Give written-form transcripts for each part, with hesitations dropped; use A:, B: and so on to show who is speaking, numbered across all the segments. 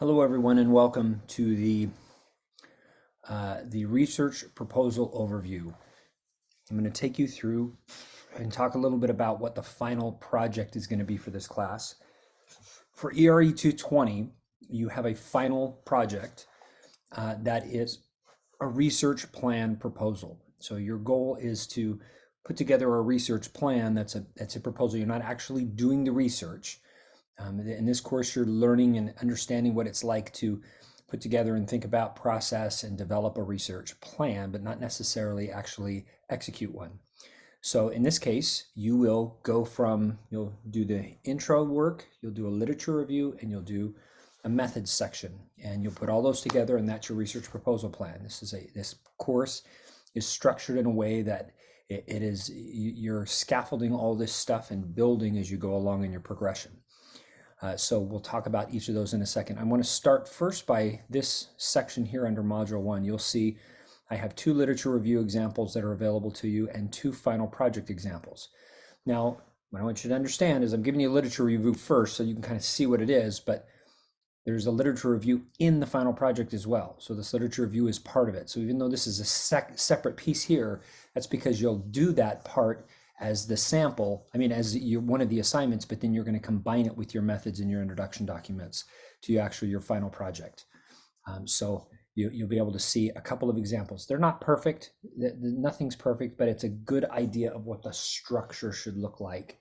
A: Hello, everyone, and welcome to the research proposal overview. I'm going to take you through and talk a little bit about what the final project is going to be for this class. For ERE 220, you have a final project that is a research plan proposal. So your goal is to put together a research plan that's a proposal. You're not actually doing the research. In this course, you're learning and understanding what it's like to put together and think about, process, and develop a research plan, but not necessarily actually execute one. So in this case, you will go from, you'll do the intro work, you'll do a literature review, and you'll do a methods section. And you'll put all those together, and that's your research proposal plan. This course is structured in a way that you're scaffolding all this stuff and building as you go along in your progression. So we'll talk about each of those in a second. I want to start first by this section here under Module 1. You'll see I have 2 literature review examples that are available to you and 2 final project examples. Now, what I want you to understand is I'm giving you a literature review first so you can kind of see what it is, but there's a literature review in the final project as well. So this literature review is part of it. So even though this is a separate piece here, that's because you'll do that part as the sample, as one of the assignments, but then you're going to combine it with your methods and your introduction documents to your final project. So you'll be able to see a couple of examples. They're not perfect, nothing's perfect, but it's a good idea of what the structure should look like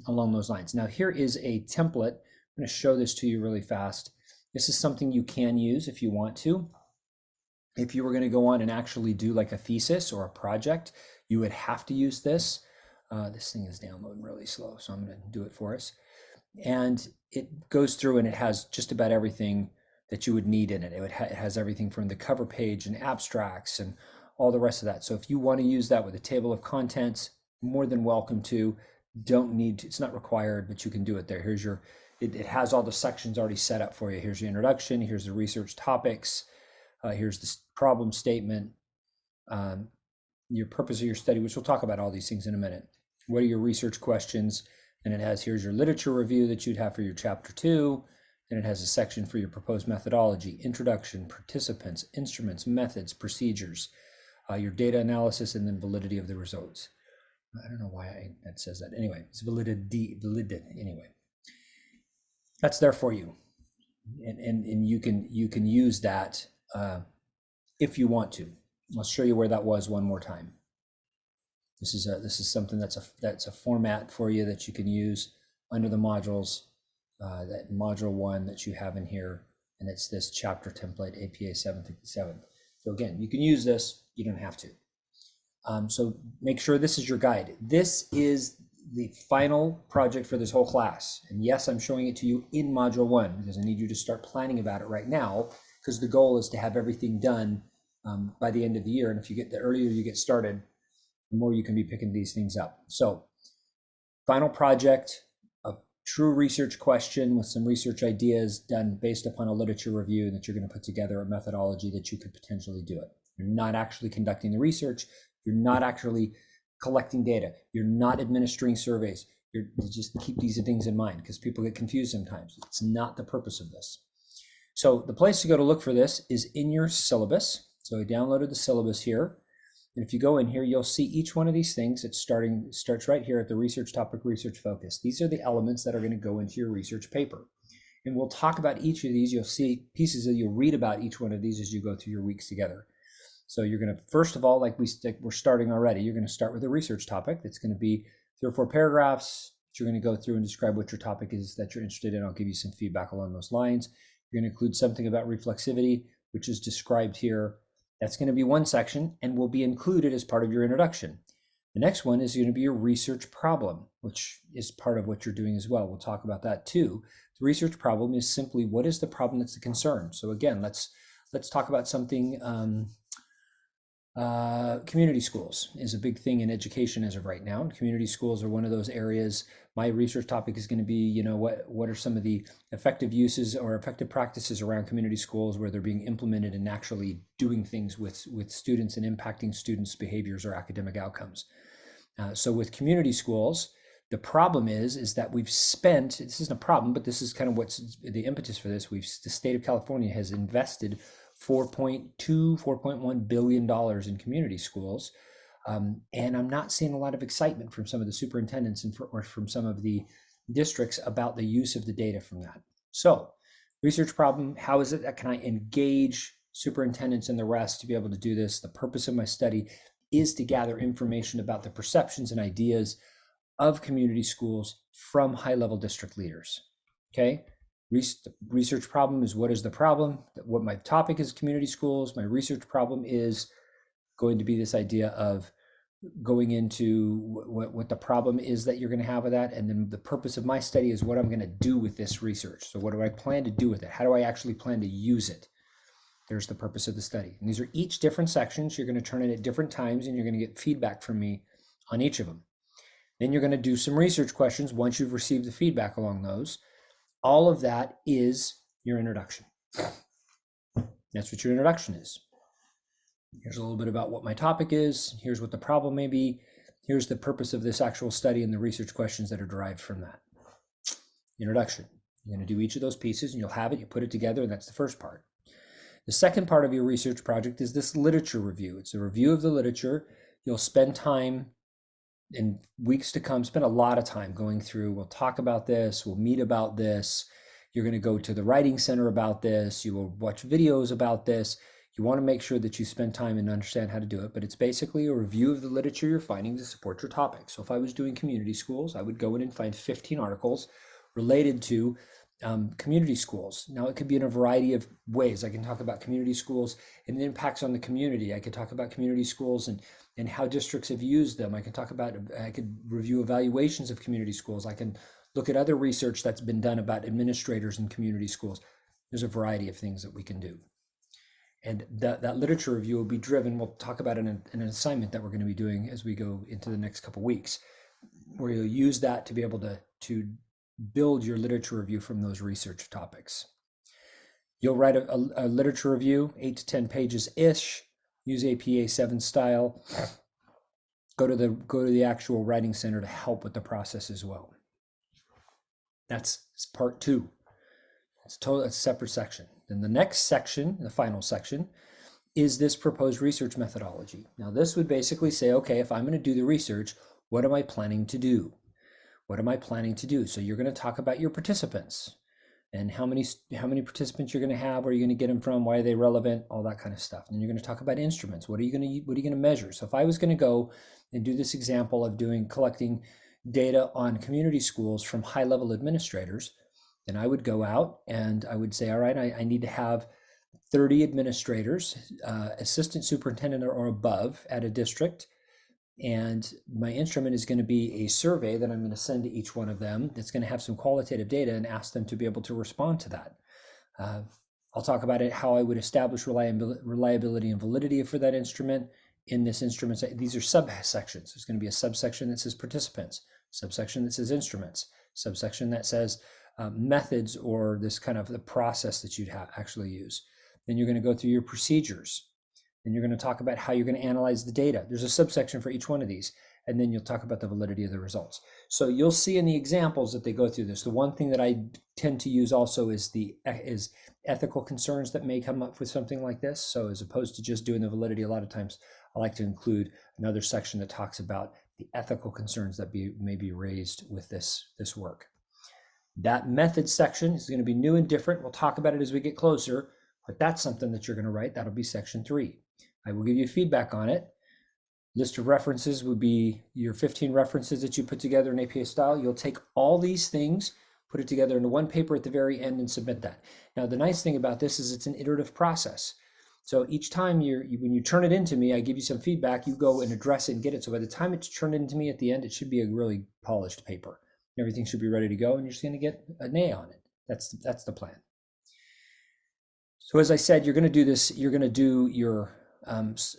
A: along those lines. Now here is a template. I'm going to show this to you really fast. This is something you can use if you want to. If you were going to go on and actually do like a thesis or a project, you would have to use this. This thing is downloading really slow, so I'm going to do it for us. And it goes through and it has just about everything that you would need in it. It has everything from the cover page and abstracts and all the rest of that. So if you want to use that with a table of contents, more than welcome to. Don't need to, it's not required, but you can do it there. Here's your, it has all the sections already set up for you. Here's your introduction, here's the research topics, here's the problem statement, your purpose of your study, which we'll talk about all these things in a minute. What are your research questions? And it has, here's your literature review that you'd have for your chapter 2. And it has a section for your proposed methodology, introduction, participants, instruments, methods, procedures, your data analysis, and then validity of the results. I don't know why that says that. Anyway, it's validity anyway. That's there for you. And you can use that if you want to. I'll show you where that was one more time. This is something that's a format for you that you can use under the modules, that module 1 that you have in here, and it's this chapter template, APA 757. So again, you can use this, you don't have to. So make sure this is your guide. This is the final project for this whole class. And yes, I'm showing it to you in module 1 because I need you to start planning about it right now, because the goal is to have everything done by the end of the year. And if you get the earlier you get started, the more you can be picking these things up. So final project, a true research question with some research ideas done based upon a literature review that you're going to put together a methodology that you could potentially do it. You're not actually conducting the research. You're not actually collecting data. You're not administering surveys. You just keep these things in mind because people get confused sometimes. It's not the purpose of this. So the place to go to look for this is in your syllabus. So I downloaded the syllabus here. And if you go in here, you'll see each one of these things. It starts right here at the research topic, research focus. These are the elements that are going to go into your research paper. And we'll talk about each of these. You'll see pieces that you'll read about each one of these as you go through your weeks together. So you're going to, first of all, like we're starting already, you're going to start with a research topic. That's going to be 3 or 4 paragraphs. You're going to go through and describe what your topic is that you're interested in. I'll give you some feedback along those lines. You're going to include something about reflexivity, which is described here. That's going to be one section and will be included as part of your introduction. The next one is going to be your research problem, which is part of what you're doing as well. We'll talk about that too. The research problem is simply, what is the problem that's the concern? So again, let's talk about something. Community schools is a big thing in education as of right now. And community schools are one of those areas. My research topic is going to be, what are some of the effective uses or effective practices around community schools where they're being implemented and actually doing things with students and impacting students' behaviors or academic outcomes. So with community schools, The problem is that we've spent, this isn't a problem, but this is kind of what's the impetus for this. The state of California has invested 4.1 billion dollars in community schools. And I'm not seeing a lot of excitement from some of the superintendents or from some of the districts about the use of the data from that. So, research problem, how is it that can I engage superintendents and the rest to be able to do this? The purpose of my study is to gather information about the perceptions and ideas of community schools from high-level district leaders. Okay, research problem is what is the problem? What my topic is community schools. My research problem is going to be this idea of going into what the problem is that you're going to have with that. And then the purpose of my study is what I'm going to do with this research. So what do I plan to do with it? How do I actually plan to use it? There's the purpose of the study. And these are each different sections. You're going to turn in at different times and you're going to get feedback from me on each of them. Then you're going to do some research questions once you've received the feedback along those. All of that is your introduction. That's what your introduction is. Here's a little bit about what my topic is. Here's what the problem may be. Here's the purpose of this actual study and the research questions that are derived from that. Introduction. You're going to do each of those pieces and you'll have it, you put it together, and that's the first part. The second part of your research project is this literature review. It's a review of the literature. You'll spend time in weeks to come, spend a lot of time going through, we'll talk about this, we'll meet about this. You're going to go to the writing center about this. You will watch videos about this. You want to make sure that you spend time and understand how to do it, but it's basically a review of the literature you're finding to support your topic. So if I was doing community schools, I would go in and find 15 articles related to community schools. Now, it could be in a variety of ways. I can talk about community schools and the impacts on the community. I could talk about community schools and how districts have used them. I could review evaluations of community schools. I can look at other research that's been done about administrators in community schools. There's a variety of things that we can do. And that literature review will be driven. We'll talk about an assignment that we're going to be doing as we go into the next couple of weeks, where you'll use that to be able to build your literature review from those research topics. You'll write a literature review, 8 to 10 pages-ish, use APA 7 style. Go to the actual writing center to help with the process as well. That's part 2. It's a separate section. Then the next section, the final section, is this proposed research methodology. Now, this would basically say, okay, if I'm going to do the research, what am I planning to do? What am I planning to do? So you're going to talk about your participants and how many participants you're going to have, where you're going to get them from, why are they relevant, all that kind of stuff. And you're going to talk about instruments. What are you going to measure? So if I was going to go and do this example of collecting data on community schools from high-level administrators, then I would go out and I would say, all right, I need to have 30 administrators, assistant superintendent or above at a district. And my instrument is going to be a survey that I'm going to send to each one of them that's going to have some qualitative data and ask them to be able to respond to that. I'll talk about how I would establish reliability and validity for that instrument. In this instrument, these are subsections. There's going to be a subsection that says participants, subsection that says instruments, subsection that says methods, or this kind of the process that you'd actually use. Then you're going to go through your procedures. Then you're going to talk about how you're going to analyze the data. There's a subsection for each one of these. And then you'll talk about the validity of the results. So you'll see in the examples that they go through this. The one thing that I tend to use also is ethical concerns that may come up with something like this. So as opposed to just doing the validity, a lot of times I like to include another section that talks about the ethical concerns that may be raised with this work. That method section is going to be new and different. We'll talk about it as we get closer, but that's something that you're going to write. That'll be section 3. I will give you feedback on it. List of references would be your 15 references that you put together in APA style. You'll take all these things, put it together into one paper at the very end and submit that. Now, the nice thing about this is it's an iterative process. So each time when you turn it into me, I give you some feedback, you go and address it and get it. So by the time it's turned into me at the end, it should be a really polished paper. Everything should be ready to go, and you're just going to get an A on it. That's the plan. So as I said, you're going to do this. You're going to do your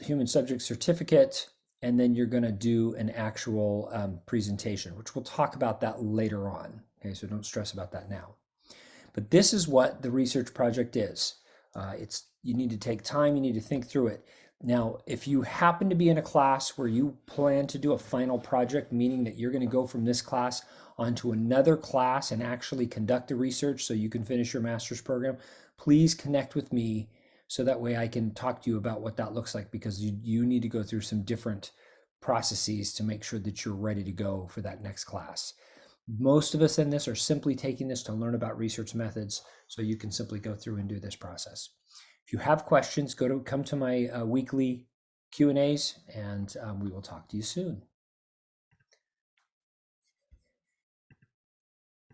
A: human subject certificate, and then you're going to do an actual presentation, which we'll talk about that later on. Okay, so don't stress about that now. But this is what the research project is. You need to take time. You need to think through it. Now, if you happen to be in a class where you plan to do a final project, meaning that you're going to go from this class onto another class and actually conduct the research so you can finish your master's program, please connect with me so that way I can talk to you about what that looks like, because you need to go through some different processes to make sure that you're ready to go for that next class. Most of us in this are simply taking this to learn about research methods, so you can simply go through and do this process. If you have questions, come to my weekly Q&As, and we will talk to you soon.